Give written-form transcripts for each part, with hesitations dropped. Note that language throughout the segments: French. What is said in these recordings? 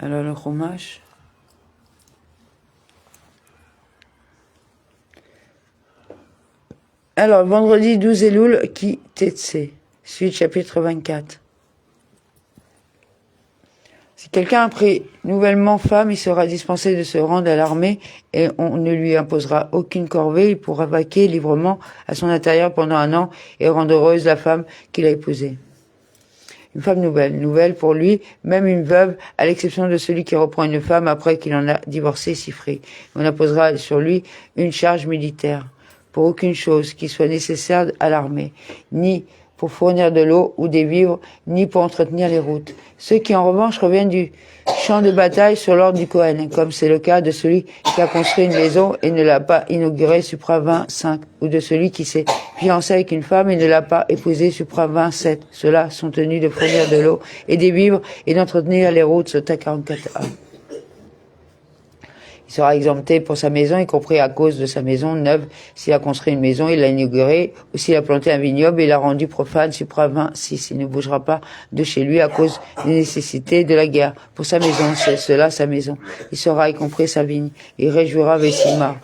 Alors le Chumash. Alors, vendredi 12 Elul, qui Tetse, suite chapitre 24. Si quelqu'un a pris nouvellement femme, il sera dispensé de se rendre à l'armée et on ne lui imposera aucune corvée. Il pourra vaquer librement à son intérieur pendant 1 an et rendre heureuse la femme qu'il a épousée. Une femme nouvelle pour lui, même une veuve, à l'exception de celui qui reprend une femme après qu'il en a divorcé Sifri. On imposera sur lui une charge militaire pour aucune chose qui soit nécessaire à l'armée, ni pour fournir de l'eau ou des vivres, ni pour entretenir les routes. Ceux qui en revanche reviennent du champ de bataille sur l'ordre du Kohen, comme c'est le cas de celui qui a construit une maison et ne l'a pas inaugurée supra 25, ou de celui qui s'est fiancé avec une femme et ne l'a pas épousée supra 27. Ceux-là sont tenus de fournir de l'eau et des vivres et d'entretenir les routes, Sota 44a. Il sera exempté pour sa maison, y compris à cause de sa maison neuve. S'il a construit une maison, il l'a inaugurée, ou s'il a planté un vignoble, il l'a rendu profane, supra 26. Il ne bougera pas de chez lui à cause des nécessités de la guerre. Pour sa maison, c'est cela sa maison. Il sera y compris sa vigne. Il réjouira Vessima.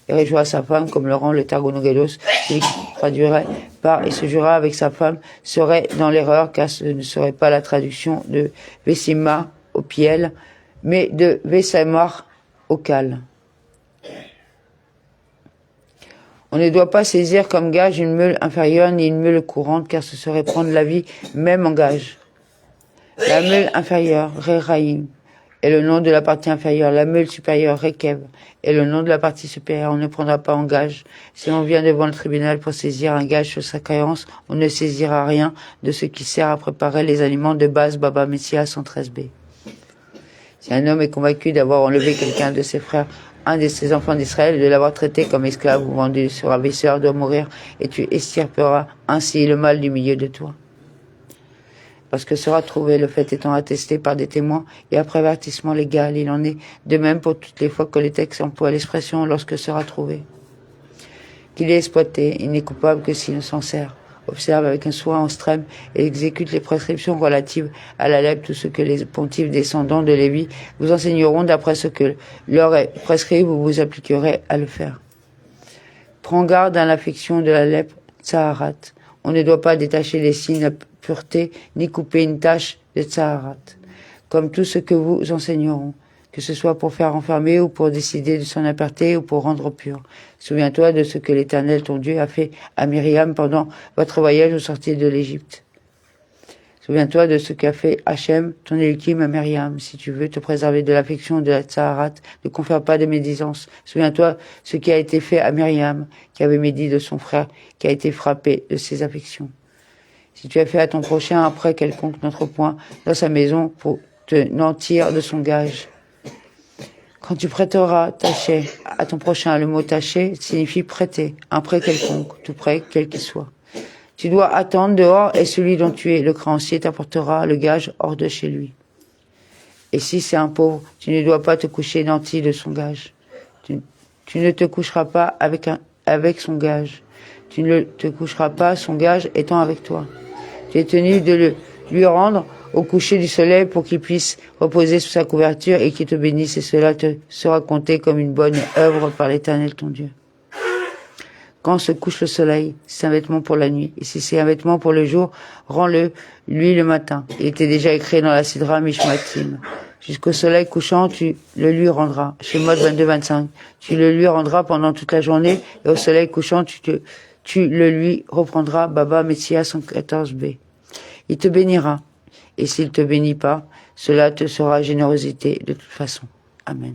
Il réjouira sa femme, comme le rend le Targonogelos, celui qui traduirait par « et se jura avec sa femme » serait dans l'erreur, car ce ne serait pas la traduction de Vessima au piel, mais de Vessamar au cal. On ne doit pas saisir comme gage une meule inférieure ni une meule courante, car ce serait prendre la vie même en gage. La meule inférieure, Rehaim, est le nom de la partie inférieure. La meule supérieure, Rekev, est le nom de la partie supérieure. On ne prendra pas en gage. Si on vient devant le tribunal pour saisir un gage sur sa créance, on ne saisira rien de ce qui sert à préparer les aliments de base Baba Messia 113b. Si un homme est convaincu d'avoir enlevé quelqu'un de ses frères, un de ses enfants d'Israël, de l'avoir traité comme esclave ou vendu sur ravisseur, doit mourir, et tu extirperas ainsi le mal du milieu de toi. Parce que sera trouvé, le fait étant attesté par des témoins et après avertissement légal, il en est de même pour toutes les fois que les textes emploient l'expression lorsque sera trouvé. Qu'il est exploité, il n'est coupable que s'il s'en sert. Observe avec un soin extrême et exécute les prescriptions relatives à la lèpre, tout ce que les pontifes descendants de Lévi vous enseigneront d'après ce que leur est prescrit, vous vous appliquerez à le faire. Prends garde à l'affection de la lèpre, Tsaharat. On ne doit pas détacher les signes de pureté, ni couper une tache de Tsaharat. Comme tout ce que vous enseigneront, que ce soit pour faire enfermer ou pour décider de son impureté ou pour rendre pur. Souviens-toi de ce que l'Éternel, ton Dieu, a fait à Myriam pendant votre voyage au sortir de l'Égypte. Souviens-toi de ce qu'a fait Hachem, ton Élukim, à Myriam. Si tu veux te préserver de l'affection de la Tsaharat, ne confère pas de médisance. Souviens-toi ce qui a été fait à Myriam, qui avait médit de son frère, qui a été frappé de ses affections. Si tu as fait à ton prochain après quelconque notre point dans sa maison pour te nantir de son gage. Quand tu prêteras taché à ton prochain, le mot taché signifie prêter, un prêt quelconque, tout prêt, quel qu'il soit. Tu dois attendre dehors et celui dont tu es le créancier t'apportera le gage hors de chez lui. Et si c'est un pauvre, tu ne dois pas te coucher nanti de son gage. Tu ne te coucheras pas avec son gage. Tu ne te coucheras pas son gage étant avec toi. Tu es tenu de lui rendre au coucher du soleil pour qu'il puisse reposer sous sa couverture et qu'il te bénisse, et cela te sera compté comme une bonne œuvre par l'Éternel ton Dieu. Quand se couche le soleil, c'est un vêtement pour la nuit, et si c'est un vêtement pour le jour, rends-le lui le matin. Il était déjà écrit dans la Sidra Mishmatim. Jusqu'au soleil couchant, tu le lui rendras. Shemot 22-25. Tu le lui rendras pendant toute la journée, et au soleil couchant, tu le lui reprendras. Baba Messia 114b. Il te bénira. Et s'il te bénit pas, cela te sera générosité de toute façon. Amen.